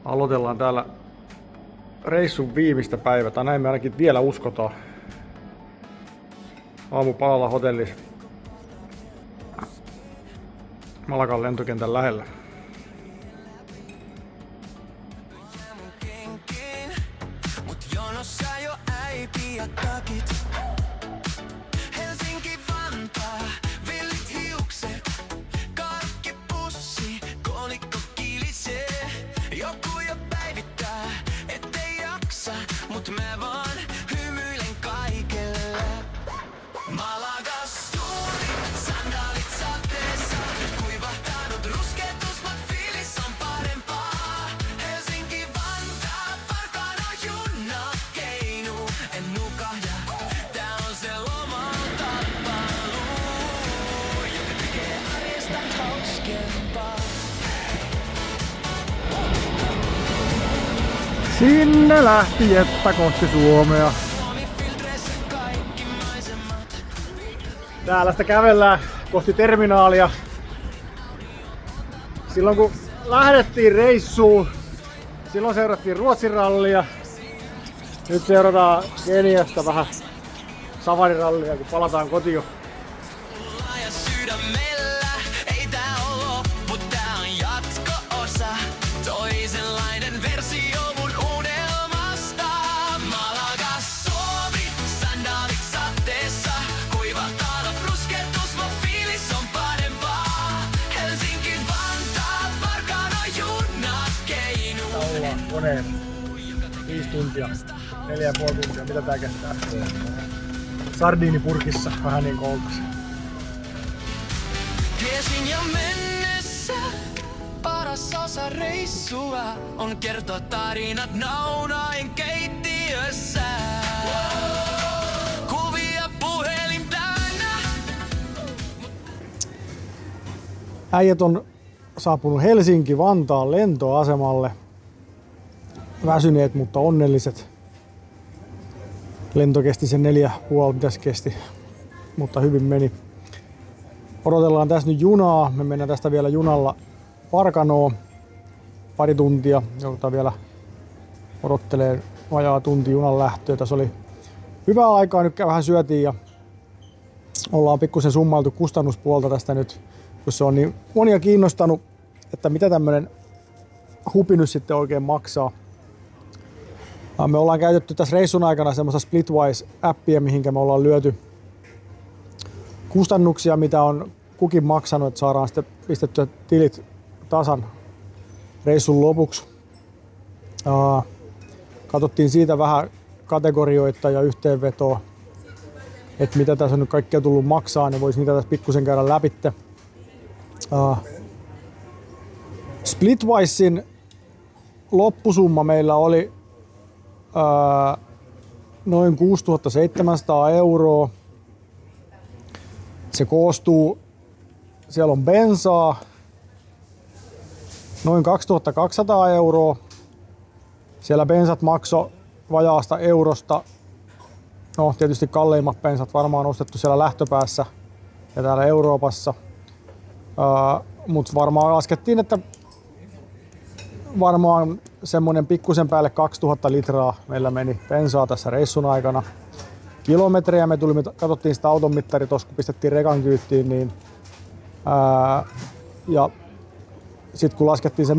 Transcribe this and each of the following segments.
Aloitellaan täällä reissun viimeistä päivää, tai näin me ainakin vielä uskotaan. Aamupalalla hotellissa Malagan lentokentän lähellä. Sinne lähti Jetta kohti Suomea. Täällä sitä kävellään kohti terminaalia. Silloin kun lähdettiin reissuun, silloin seurattiin Ruotsin rallia. Nyt seurataan Keniasta vähän safarirallia, kun palataan kotiin. Koneen 5 tuntia, 4,5 tuntia, mitä tää kestää? Sardiinipurkissa, vähän niin kuin oltais. Tiesin jo mennessä, paras osa reissua on kertoa tarinat naunain keittiössä. Kuvia puhelin täynnä. Äijät on saapunut Helsinki-Vantaan lentoasemalle. Väsyneet, mutta onnelliset. Lento kesti sen 4,5, mitäs kesti, mutta hyvin meni. Odotellaan tässä nyt junaa. Me mennään tästä vielä junalla Parkanoon pari tuntia. Joudutaan vielä odottelee vajaa tunti junan lähtöä. Tässä oli hyvää aikaa, nyt vähän syötiin ja ollaan pikkusen summailtu kustannuspuolta tästä nyt, kun se on niin monia kiinnostanut, että mitä tämmönen hupi nyt sitten oikein maksaa. Me ollaan käytetty tässä reissun aikana semmoista Splitwise-appia, mihinkä me ollaan lyöty kustannuksia, mitä on kukin maksanut, että saadaan sitten pistettyä tilit tasan reissun lopuksi. Katsottiin siitä vähän kategorioita ja yhteenvetoa, että mitä tässä on nyt kaikkea tullut maksaa, niin voisi niitä tässä pikkusen käydä läpitte. Splitwisein loppusumma meillä oli noin 6 700 €. Se koostuu, siellä on bensaa, noin 2 200 €. Siellä bensat maksoi vajaasta eurosta. No tietysti kalleimmat bensat varmaan ostettu siellä lähtöpäässä ja täällä Euroopassa. Mutta varmaan laskettiin, että varmaan semmonen pikkusen päälle 2000 litraa meillä meni bensaa tässä reissun aikana. Kilometrejä me katsottiin sitä auton mittari tuossa, kun pistettiin rekan kyytiin, niin ja sitten kun laskettiin se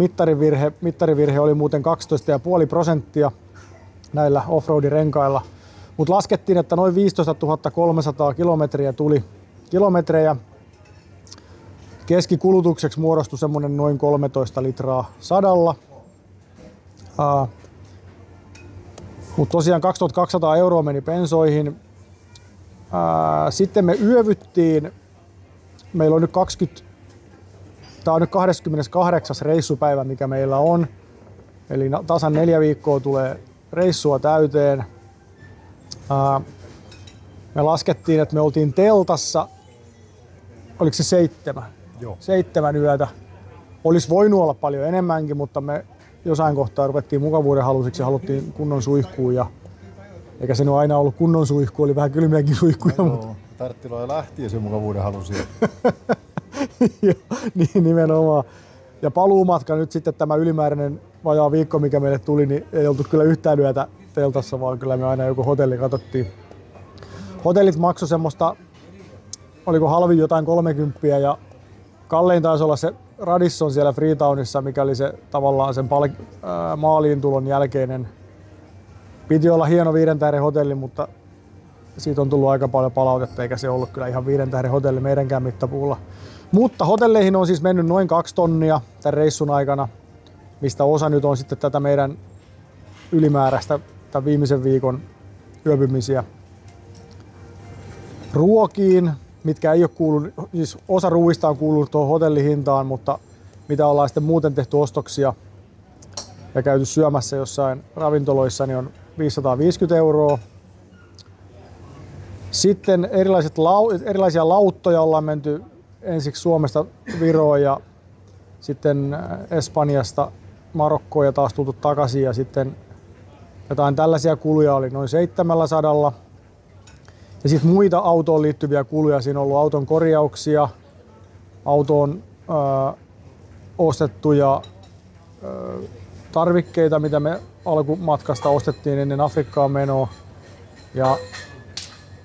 mittarivirhe oli muuten 12,5% näillä offroad-renkailla. Mutta laskettiin, että noin 15 300 kilometriä tuli kilometrejä. Keskikulutukseksi muodostui semmonen noin 13 litraa 100. Mutta tosiaan 2200 € meni bensoihin. Sitten me yövyttiin. Meillä on nyt tää on nyt 28. reissupäivä, mikä meillä on. Eli tasan 4 viikkoa tulee reissua täyteen. Me laskettiin, että me oltiin teltassa, oliko se 7? Joo. 7 yötä. Olisi voinut olla paljon enemmänkin, mutta me jossain kohtaa ruvettiin mukavuuden halusiksi ja haluttiin kunnon suihkuun. Eikä se nyt aina ollut kunnon suihku, oli vähän kylmiäkin suihkuja. No, mutta Tarttiloja lähti ja se mukavuuden halusi. Joo, niin nimenomaan. Ja paluumatka nyt sitten tämä ylimääräinen vajaa viikko, mikä meille tuli, niin ei oltu kyllä yhtään yötä teltassa, vaan kyllä me aina joku hotelli katsottiin. Hotellit maksoi semmoista, oliko halvin jotain 30 ja kallein taisi olla se Radisson siellä Freetownissa, mikä oli se tavallaan sen maaliintulon jälkeinen. Piti olla hieno 5 tähden hotelli, mutta siitä on tullut aika paljon palautetta, eikä se ollut kyllä ihan 5 tähden hotelli meidänkään mittapuulla. Mutta hotelleihin on siis mennyt noin 2 tonnia tämän reissun aikana, mistä osa nyt on sitten tätä meidän ylimääräistä tämän viimeisen viikon yöpymisiä. Ruokiin, mitkä ei ole kuulunut, siis osa ruuista on kuulunut tuohon hotellihintaan, mutta mitä ollaan sitten muuten tehty ostoksia ja käyty syömässä jossain ravintoloissa, niin on 550 €. Sitten erilaisia lauttoja ollaan menty ensiksi Suomesta Viroon ja sitten Espanjasta Marokkoon ja taas tultu takaisin ja sitten jotain tällaisia kuluja oli noin 700. Ja sitten muita autoon liittyviä kuluja, siinä on ollut auton korjauksia, autoon ostettuja tarvikkeita, mitä me alkumatkasta ostettiin ennen Afrikkaan menoa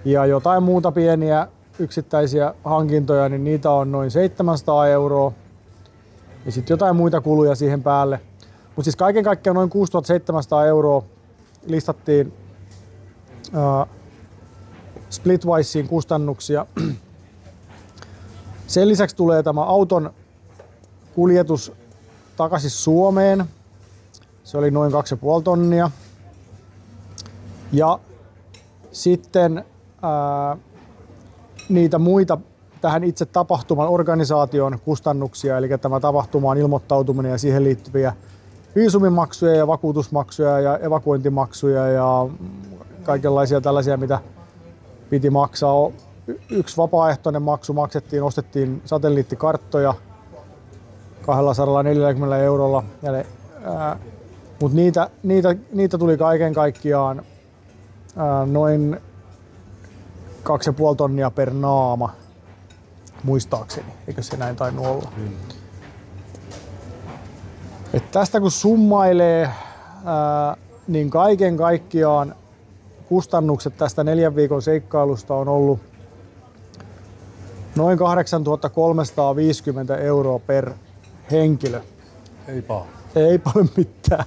ja jotain muuta pieniä yksittäisiä hankintoja, niin niitä on noin 700 € ja sitten jotain muita kuluja siihen päälle. Mutta siis kaiken kaikkiaan noin 6700 € listattiin Splitwiseen kustannuksia. Sen lisäksi tulee tämä auton kuljetus takaisin Suomeen. Se oli noin 2,5 tonnia. Ja sitten niitä muita tähän itse tapahtuman organisaation kustannuksia, eli tämä tapahtumaan ilmoittautuminen ja siihen liittyviä viisumimaksuja ja vakuutusmaksuja ja evakuointimaksuja ja kaikenlaisia tällaisia, mitä piti maksaa. Yksi vapaaehtoinen maksu maksettiin, ostettiin satelliittikarttoja 240 €, mutta niitä tuli kaiken kaikkiaan noin 2,5 tonnia per naama, muistaakseni, eikö se näin tainnut olla? Et tästä kun summailee, niin kaiken kaikkiaan kustannukset tästä 4 viikon seikkailusta on ollut noin 8350 € per henkilö. Ei paha. Ei paljon mitään.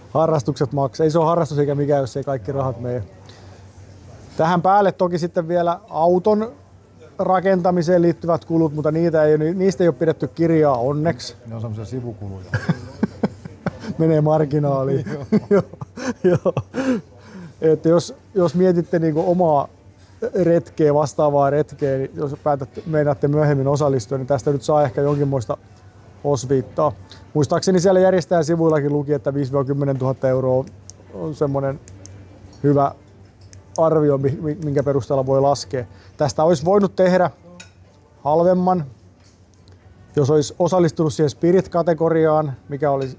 Harrastukset maksaa. Ei se ole harrastus eikä mikään, jos ei kaikki rahat mene. Tähän päälle toki sitten vielä auton rakentamiseen liittyvät kulut, mutta niistä ei ole pidetty kirjaa onneksi. Ne on semmoisia sivukuluja. Menee marginaaliin. Joo. Että jos mietitte niinku omaa retkeä, vastaavaa retkeä, niin jos meinaatte myöhemmin osallistua, niin tästä nyt saa ehkä jonkinmoista osviittaa. Muistaakseni siellä järjestäjän sivuillakin luki, että 5-10 000 € on semmoinen hyvä arvio, minkä perusteella voi laskea. Tästä olisi voinut tehdä halvemman, jos olisi osallistunut siihen Spirit-kategoriaan,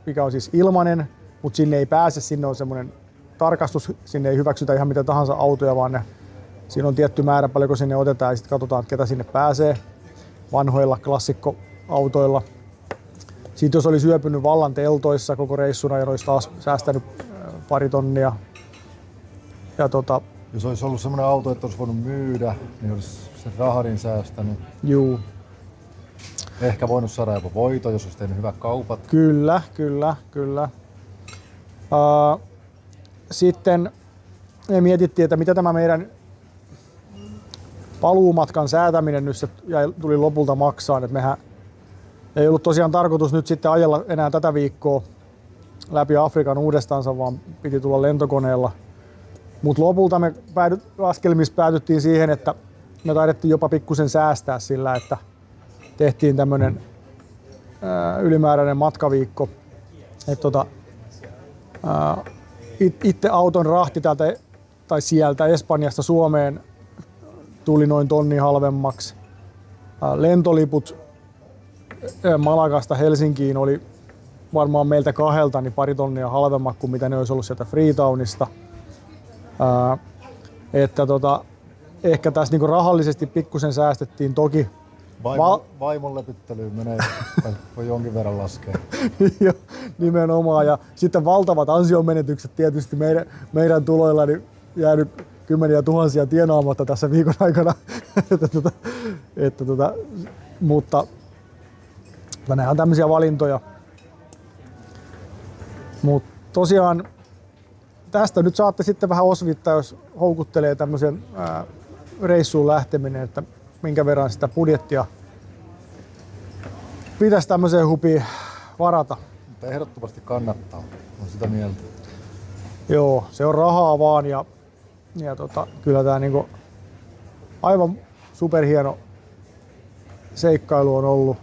mikä on siis ilmainen, mutta sinne ei pääse, sinne on semmoinen tarkastus, sinne ei hyväksytä ihan mitä tahansa autoja, vaan siinä on tietty määrä paljonko sinne otetaan ja sitten katsotaan, ketä sinne pääsee vanhoilla klassikkoautoilla. Sitten jos olisi yöpynyt vallan teltoissa koko reissuna ja olisi taas säästänyt 2 tonnia. Ja Jos olisi ollut semmoinen auto, että olisi voinut myydä, niin olisi sen rahadin säästänyt. Juu. Ehkä voinut saada jopa voito, jos olisi tehnyt hyvät kaupat. Kyllä. Sitten me mietittiin, että mitä tämä meidän paluumatkan säätäminen nyt tuli lopulta maksaan. Että mehän ei ollut tosiaan tarkoitus nyt sitten ajella enää tätä viikkoa läpi Afrikan uudestaan, vaan piti tulla lentokoneella. Mutta lopulta me laskelmissa päädyttiin siihen, että me taidettiin jopa pikkusen säästää sillä, että tehtiin tämmönen ylimääräinen matkaviikko. Itse auton rahti täältä tai sieltä Espanjasta Suomeen tuli noin tonni halvemmaksi. Lentoliput Malagasta Helsinkiin oli varmaan meiltä 2 niin 2 tonnia halvemmat kuin mitä ne olisi ollut sieltä Freetownista. Ehkä tässä niinku rahallisesti pikkusen säästettiin. Toki Vaimon lepyttelyyn menee, voi jonkin verran laskea. Jo, nimenomaan. Ja sitten valtavat ansionmenetykset tietysti meidän tuloilla niin jäänyt kymmeniä tuhansia tienaamatta tässä viikon aikana. Mutta nämä on tämmöisiä valintoja. Mutta tosiaan tästä nyt saatte sitten vähän osvittaa, jos houkuttelee tämmöisen reissuun lähteminen, että minkä verran sitä budjettia pitäisi tämmöiseen hupiin varata. Mutta ehdottomasti kannattaa, on sitä mieltä. Joo, se on rahaa vaan ja kyllä tää niinku aivan superhieno seikkailu on ollut.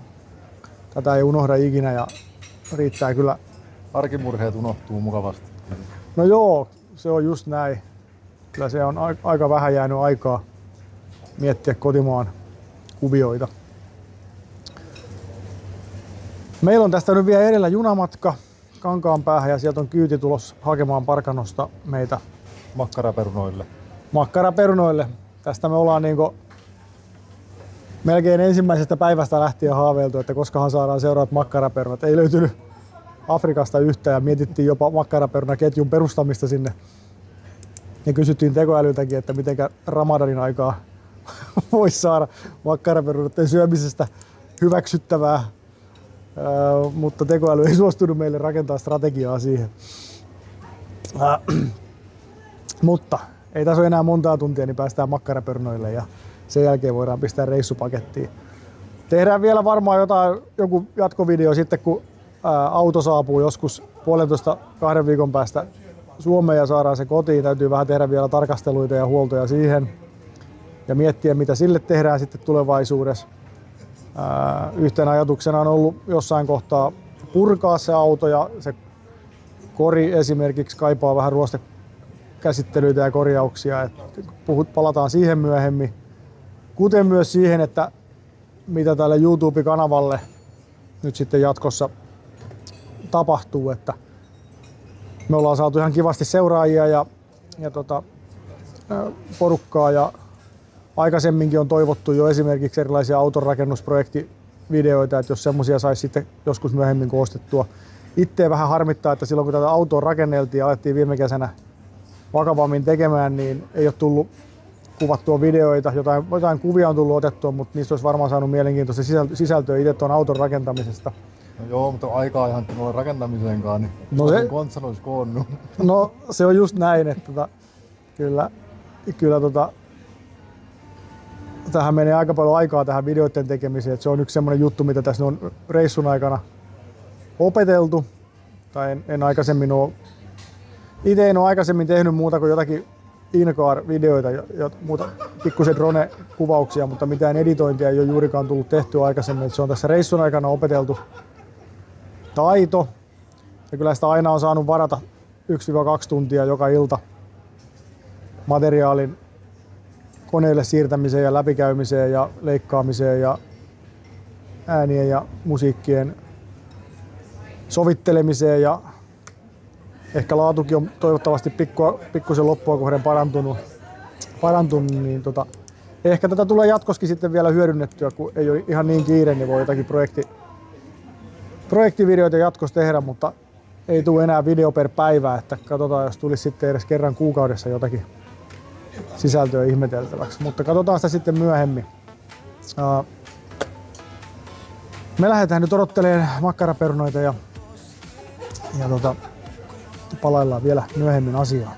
Tätä ei unohda ikinä ja riittää kyllä. Arkimurheet unohtuu mukavasti. No joo, se on just näin. Kyllä se on aika vähän jäänyt aikaa miettiä kotimaan kuvioita. Meillä on tästä nyt vielä edellä junamatka Kankaanpäähän ja sieltä on kyyti tulos hakemaan Parkanosta meitä makkaraperunoille. Tästä me ollaan niinku melkein ensimmäisestä päivästä lähtien haaveiltu, että koskahan saadaan seuraavat makkaraperunat. Ei löytynyt Afrikasta yhtä ja mietittiin jopa makkaraperunaketjun perustamista sinne. Ja kysyttiin tekoälyltäkin, että mitenkä Ramadanin aikaa voisi saada makkaraperunoiden syömisestä hyväksyttävää. Mutta tekoäly ei suostunut meille rakentaa strategiaa siihen. Mutta ei tässä ole enää montaa tuntia, niin päästään makkaraperunoille ja sen jälkeen voidaan pistää reissupakettiin. Tehdään vielä varmaan joku jatkovideo sitten, kun auto saapuu joskus 1,5-2 viikon päästä Suomeen ja saadaan se kotiin. Täytyy vähän tehdä vielä tarkasteluita ja huoltoja siihen ja miettiä, mitä sille tehdään sitten tulevaisuudessa. Yhtenä ajatuksena on ollut jossain kohtaa purkaa se auto ja se kori esimerkiksi kaipaa vähän ruostekäsittelyitä ja korjauksia. Palataan siihen myöhemmin. Kuten myös siihen, että mitä tälle YouTube-kanavalle nyt sitten jatkossa tapahtuu. Että me ollaan saatu ihan kivasti seuraajia ja porukkaa ja aikaisemminkin on toivottu jo esimerkiksi erilaisia autonrakennusprojektivideoita, että jos semmoisia saisi sitten joskus myöhemmin koostettua. Itse vähän harmittaa, että silloin kun tätä autoa rakenneltiin ja alettiin viime kesänä vakavammin tekemään, niin ei ole tullut kuvattua videoita. Jotain kuvia on tullut otettua, mutta niistä olisi varmaan saanut mielenkiintoista sisältöä itse tuon auton rakentamisesta. No joo, mutta aikaa ihan tuolla rakentamiseenkaan, niin kontsan olisi koonnut. No se on just näin, että kyllä tähän menee aika paljon aikaa tähän videoiden tekemiseen. Että se on yksi semmoinen juttu, mitä tässä on reissun aikana opeteltu. Tai en aikaisemmin ole, itse en ole aikaisemmin tehnyt muuta kuin jotakin in-car-videoita ja muuta pikkusen drone-kuvauksia, mutta mitään editointia ei ole juurikaan tullut tehtyä aikaisemmin. Että se on tässä reissun aikana opeteltu taito. Ja kyllä sitä aina on saanut varata 1-2 tuntia joka ilta materiaalin koneelle siirtämiseen ja läpikäymiseen ja leikkaamiseen ja äänien ja musiikkien sovittelemiseen ja ehkä laatukin on toivottavasti pikkusen loppua kohden parantunut niin ehkä tätä tulee jatkoskin sitten vielä hyödynnettyä, kun ei ole ihan niin kiire, niin voi jotakin projektivideoita jatkossa tehdä, mutta ei tule enää video per päivä, että katsotaan, jos tulisi sitten edes kerran kuukaudessa jotakin sisältöä ihmeteltäväksi, mutta katsotaan sitä sitten myöhemmin. Me lähdetään nyt odottelemaan makkaraperunoita ja palaillaan vielä myöhemmin asiaan.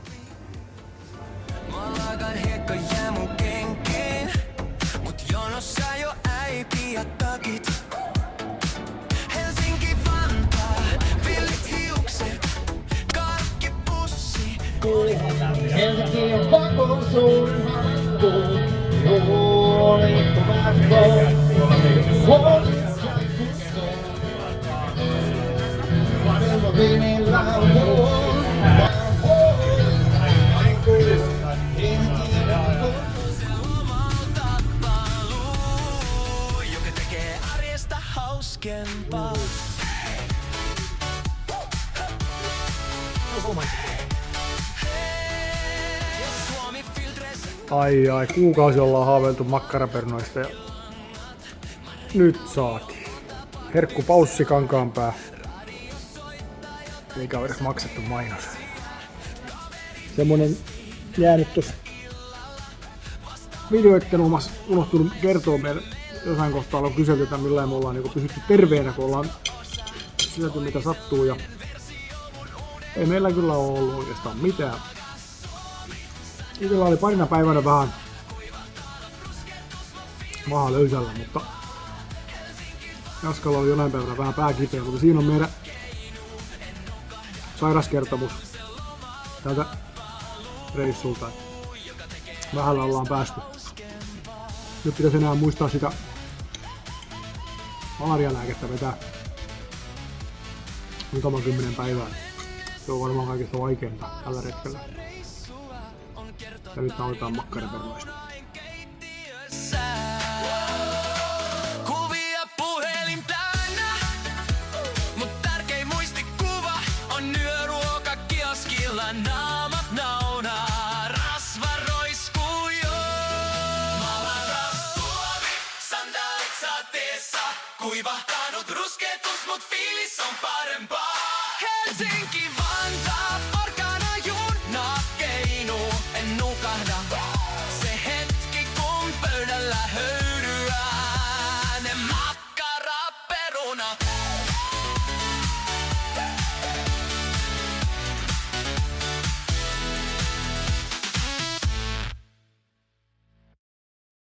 Helsinki on pakon suurin hakku, juolittumaan koon. Vanhemma viinillä on joka tekee arjesta hauskempaa. Ai, kuukausi ollaan haaveiltu makkaraperunoista ja Nyt saatiin. Herkku Paussi Kankaanpää. Eikä ole edes maksettu mainos. Semmonen jäänyt tossa videoitten omassa unohtunut kertoo meille. Jossain kohtaa on kyselty, että millä me ollaan niinku pysytty terveenä, kun ollaan syöty mitä sattuu. Ja ei meillä kyllä ole ollut oikeastaan mitään. Itellä oli parina päivänä vähän maha löysällä, mutta Jaskalla oli jonain päivänä vähän pää kipeä, mutta siinä on meidän sairaskertomus tältä reissulta. Vähällä ollaan päästy. Nyt pitäisi enää muistaa sitä malarialääkettä vetää muutaman 10 päivää. Se on varmaan kaikista vaikeinta tällä retkellä. Ja nyt nautitaan makkarapernoista. Kuvia puhelin täynnä, mut tärkein muistikuva on yöruoka kioskilla. Naamat naunaa, rasva roiskuu jo. Malarapuoli, sandaalit sateessa, kuiva